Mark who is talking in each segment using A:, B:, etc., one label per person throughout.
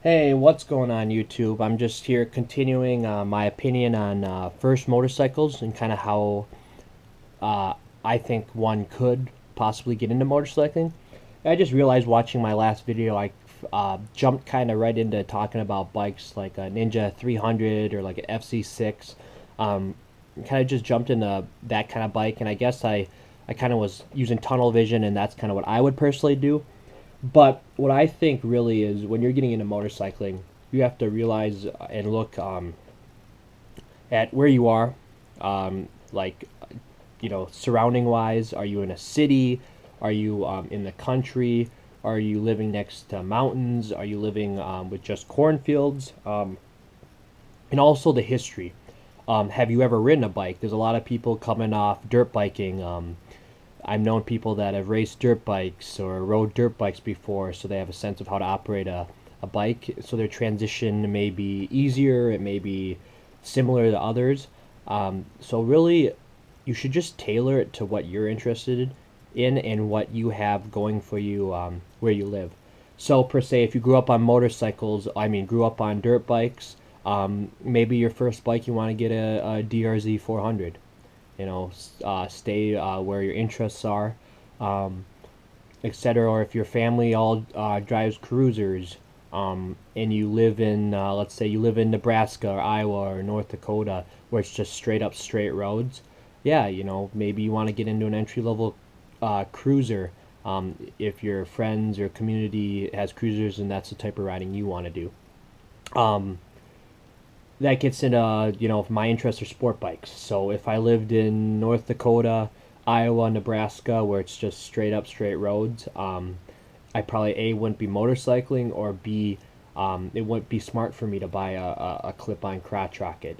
A: Hey, what's going on YouTube? I'm just here continuing my opinion on first motorcycles and kind of how uh, I think one could possibly get into motorcycling. I just realized watching my last video, I jumped kind of right into talking about bikes like a Ninja 300 or like an FC6. Um, kind of just jumped into that kind of bike, and I kind of was using tunnel vision, and that's kind of what I would personally do. But what I think really is when you're getting into motorcycling, you have to realize and look at where you are, like surrounding wise. Are you in a city? Are you in the country? Are you living next to mountains? Are you living with just cornfields? And also the history. Have you ever ridden a bike? There's a lot of people coming off dirt biking. I've known people that have raced dirt bikes or rode dirt bikes before, so they have a sense of how to operate a bike. So their transition may be easier, it may be similar to others. So really, you should just tailor it to what you're interested in and what you have going for you where you live. So per se, if you grew up on motorcycles, I mean, grew up on dirt bikes, maybe your first bike you want to get a DRZ 400. Stay where your interests are, um, etc. Or if your family all drives cruisers, and you live in, let's say you live in Nebraska or Iowa or North Dakota, where it's just straight up straight roads. Yeah, maybe you want to get into an entry level cruiser. If your friends or community has cruisers and that's the type of riding you want to do. Um, that gets into my interests are sport bikes. So if I lived in North Dakota, Iowa, Nebraska, where it's just straight up straight roads, I probably A wouldn't be motorcycling, or B, it wouldn't be smart for me to buy a clip-on crotch rocket.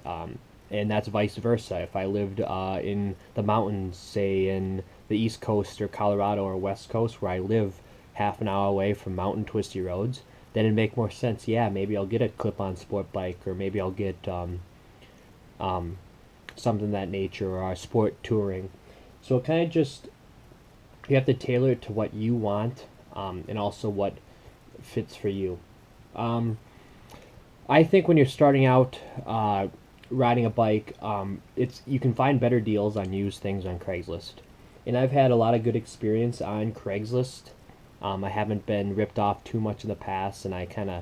A: And that's vice versa. If I lived in the mountains, say in the East Coast or Colorado or West Coast, where I live half an hour away from mountain twisty roads, then it'd make more sense. Yeah, maybe I'll get a clip-on sport bike, or maybe I'll get um, something of that nature, or sport touring. So it kind of just you have to tailor it to what you want, and also what fits for you. Um, I think when you're starting out riding a bike, it's you can find better deals on used things on Craigslist, and I've had a lot of good experience on Craigslist. I haven't been ripped off too much in the past, and I kind of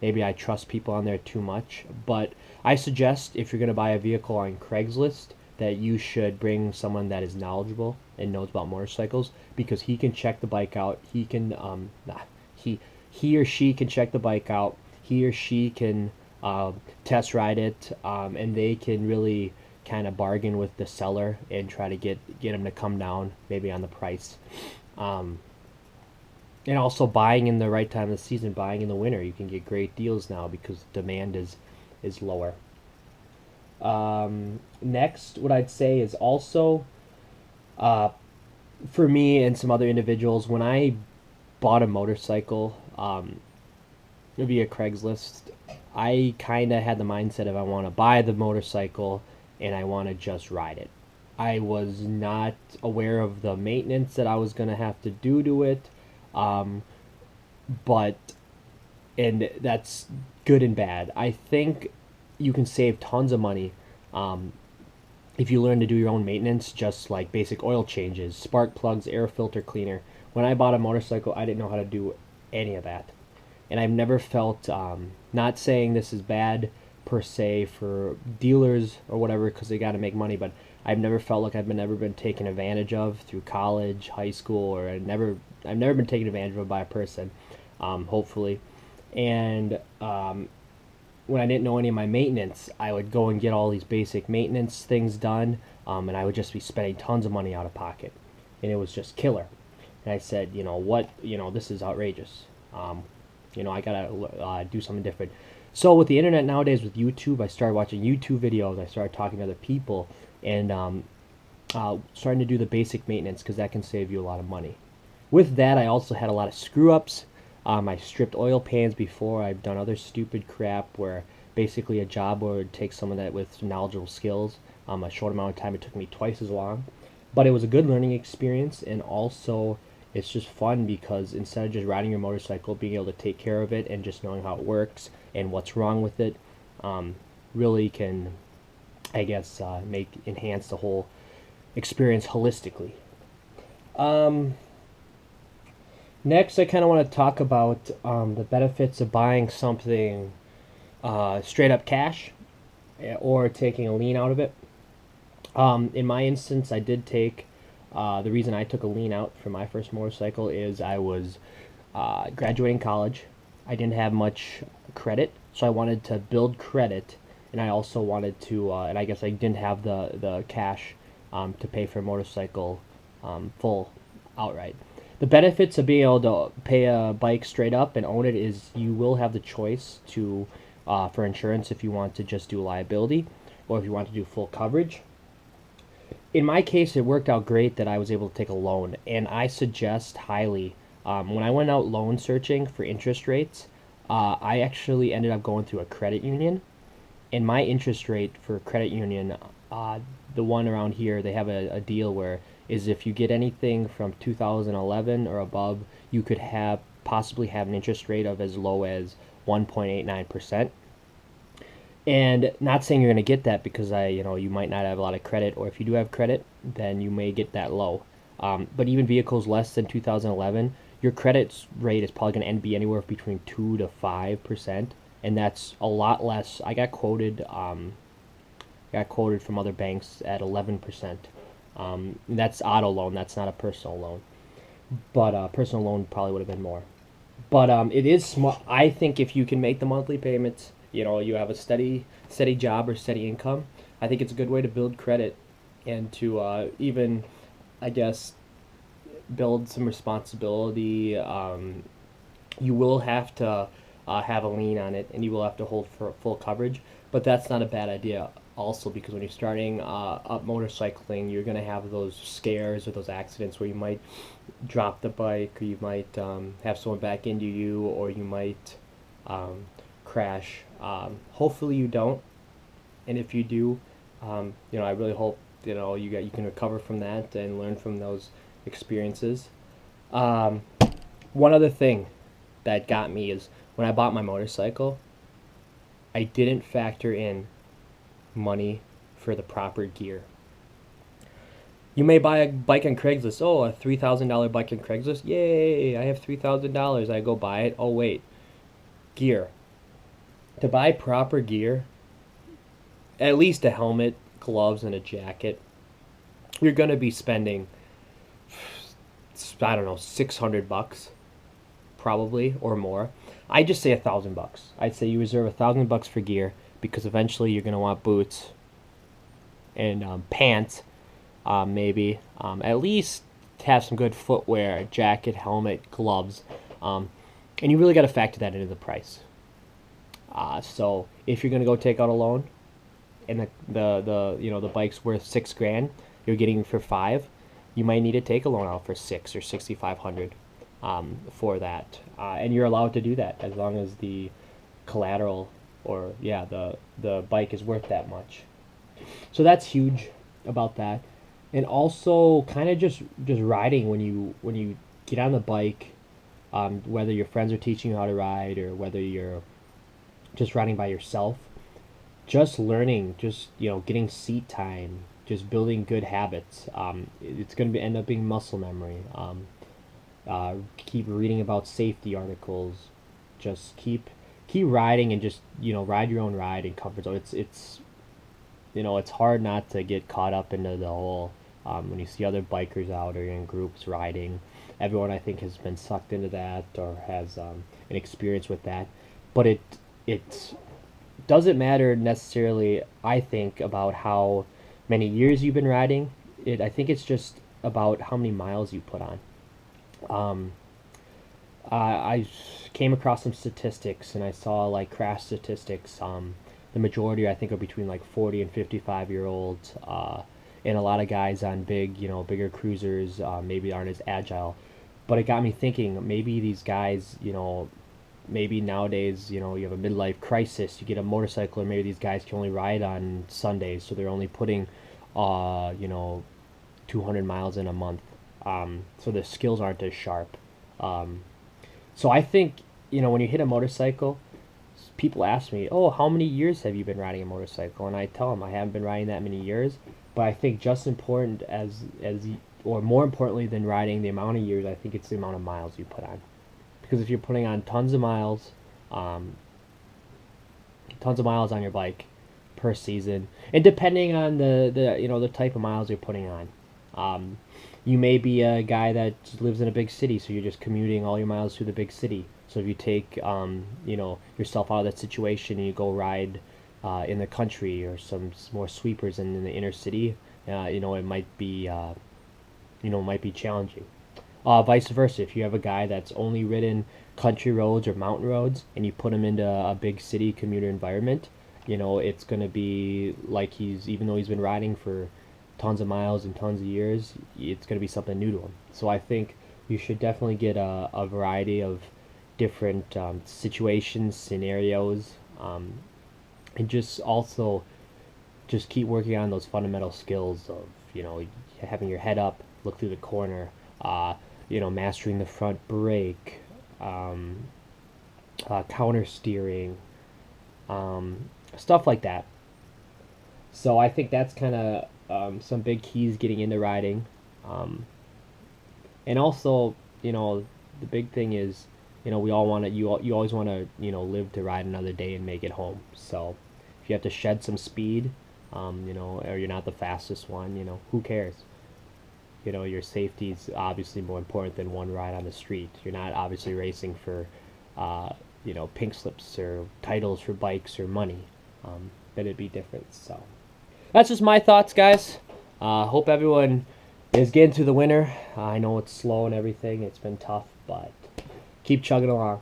A: maybe I trust people on there too much. But I suggest if you're going to buy a vehicle on Craigslist that you should bring someone that is knowledgeable and knows about motorcycles, because he can check the bike out. He can he he or she can check the bike out. He or she can test ride it, and they can really kind of bargain with the seller and try to get him to come down maybe on the price. Um, and also buying in the right time of the season, buying in the winter, you can get great deals now because demand is lower. Next, what I'd say is also uh, for me and some other individuals, when I bought a motorcycle via Craigslist, I kind of had the mindset of I want to buy the motorcycle and I want to just ride it. I was not aware of the maintenance that I was going to have to do to it, um, but and that's good and bad. I think you can save tons of money um, if you learn to do your own maintenance, just like basic oil changes, spark plugs, air filter cleaner. When I bought a motorcycle, I didn't know how to do any of that, and I've never felt. Not saying this is bad per se for dealers or whatever, because they got to make money, but I've never felt like I've been taken advantage of through college, high school, or I've never been taken advantage of by a person. Hopefully, and when I didn't know any of my maintenance, I would go and get all these basic maintenance things done, and I would just be spending tons of money out of pocket, and it was just killer. And I said, this is outrageous. I gotta do something different. So with the internet nowadays, with YouTube, I started watching YouTube videos. I started talking to other people, and starting to do the basic maintenance, because that can save you a lot of money. With that, I also had a lot of screw ups. I stripped oil pans before. I've done other stupid crap where basically a job would take someone that with knowledgeable skills. A short amount of time, it took me twice as long, but it was a good learning experience, and also It's just fun because instead of just riding your motorcycle, being able to take care of it and just knowing how it works and what's wrong with it, um, really can, I guess, make enhance the whole experience holistically. Um, Next, I kind of want to talk about the benefits of buying something straight up cash or taking a lien out of it. In my instance, I did take the reason I took a lien out for my first motorcycle is I was graduating college. I didn't have much credit, so I wanted to build credit, and I also wanted to, and I guess I didn't have the cash to pay for a motorcycle full outright. The benefits of being able to pay a bike straight up and own it is you will have the choice to for insurance if you want to just do liability or if you want to do full coverage. In my case, it worked out great that I was able to take a loan, and I suggest highly. When I went out loan searching for interest rates, I actually ended up going through a credit union, and my interest rate for credit union, the one around here, they have a deal where is if you get anything from 2011 or above, you could have possibly have an interest rate of as low as 1.89%. And not saying you're going to get that because you might not have a lot of credit, or if you do have credit, then you may get that low. But even vehicles less than 2011, your credit rate is probably going to be anywhere between 2 to 5%, and that's a lot less. I got quoted from other banks at 11%. That's auto loan. That's not a personal loan, but personal loan probably would have been more. But it is smart. I think if you can make the monthly payments, you have a steady job or steady income. I think it's a good way to build credit and to even, I guess, build some responsibility. You will have to have a lien on it, and you will have to hold for full coverage. But that's not a bad idea. Also, because when you're starting up motorcycling, you're gonna have those scares or those accidents where you might drop the bike, or you might have someone back into you, or you might crash. Hopefully, you don't. And if you do, I really hope you can recover from that and learn from those experiences. Um, One other thing that got me is when I bought my motorcycle, I didn't factor in money for the proper gear. You may buy a bike on Craigslist. Oh, a $3,000 bike on Craigslist. Yay! I have $3,000. I go buy it. Oh wait, gear. To buy proper gear, at least a helmet, gloves, and a jacket, you're gonna be spending, I don't know, $600 probably or more. I just say $1,000. I'd say you reserve $1,000 for gear because eventually you're gonna want boots and pants, maybe at least have some good footwear, jacket, helmet, gloves, and you really got to factor that into the price. So if you're gonna go take out a loan, and the bike's worth 6 grand, you're getting it for 5. You might need to take a loan out for 6 or 6,500 for that, and you're allowed to do that as long as the collateral or the bike is worth that much. So that's huge about that, and also kind of just riding when you get on the bike, whether your friends are teaching you how to ride or whether you're just riding by yourself, just learning, just getting seat time, just building good habits. It's going to end up being muscle memory. Keep reading about safety articles. Just keep riding and just ride your own ride in comfort zone. It's hard not to get caught up into the whole when you see other bikers out or in groups riding. Everyone I think has been sucked into that or has an experience with that, but it doesn't matter necessarily, I think, about how many years you've been riding. I think it's just about how many miles you put on. Um, I came across some statistics and I saw like crash statistics. The majority I think are between like 40 and 55-year olds, and a lot of guys on bigger cruisers maybe aren't as agile. But it got me thinking, maybe these guys, maybe nowadays, you have a midlife crisis, you get a motorcycle, or maybe these guys can only ride on Sundays, so they're only putting, 200 miles in a month. so the skills aren't as sharp. Um, so I think, when you hit a motorcycle, people ask me, "Oh, how many years have you been riding a motorcycle?" And I tell them I haven't been riding that many years, but I think just important or more importantly than riding the amount of years, I think it's the amount of miles you put on. Because if you're putting on um, tons of miles on your bike per season, and depending on the type of miles you're putting on, um, you may be a guy that lives in a big city, so you're just commuting all your miles through the big city. So if you take yourself out of that situation and you go ride in the country or some more sweepers in the inner city, it might be challenging. Vice versa, if you have a guy that's only ridden country roads or mountain roads and you put him into a big city commuter environment, it's going to be like even though he's been riding for tons of miles and tons of years, it's going to be something new to him. So I think you should definitely get a variety of different situations, scenarios, and just keep working on those fundamental skills of having your head up, look through the corner, mastering the front brake, um, counter steering, stuff like that. So I think that's kind of some big keys getting into riding. Um, and also, the big thing is, we all want to, you always want to, live to ride another day and make it home. So if you have to shed some speed, or you're not the fastest one, who cares? Your safety is obviously more important than one ride on the street. You're not obviously racing for, pink slips or titles for bikes or money. Then it'd be different. So that's just my thoughts, guys. Hope everyone is getting through the winter. I know it's slow and everything. It's been tough, but keep chugging along.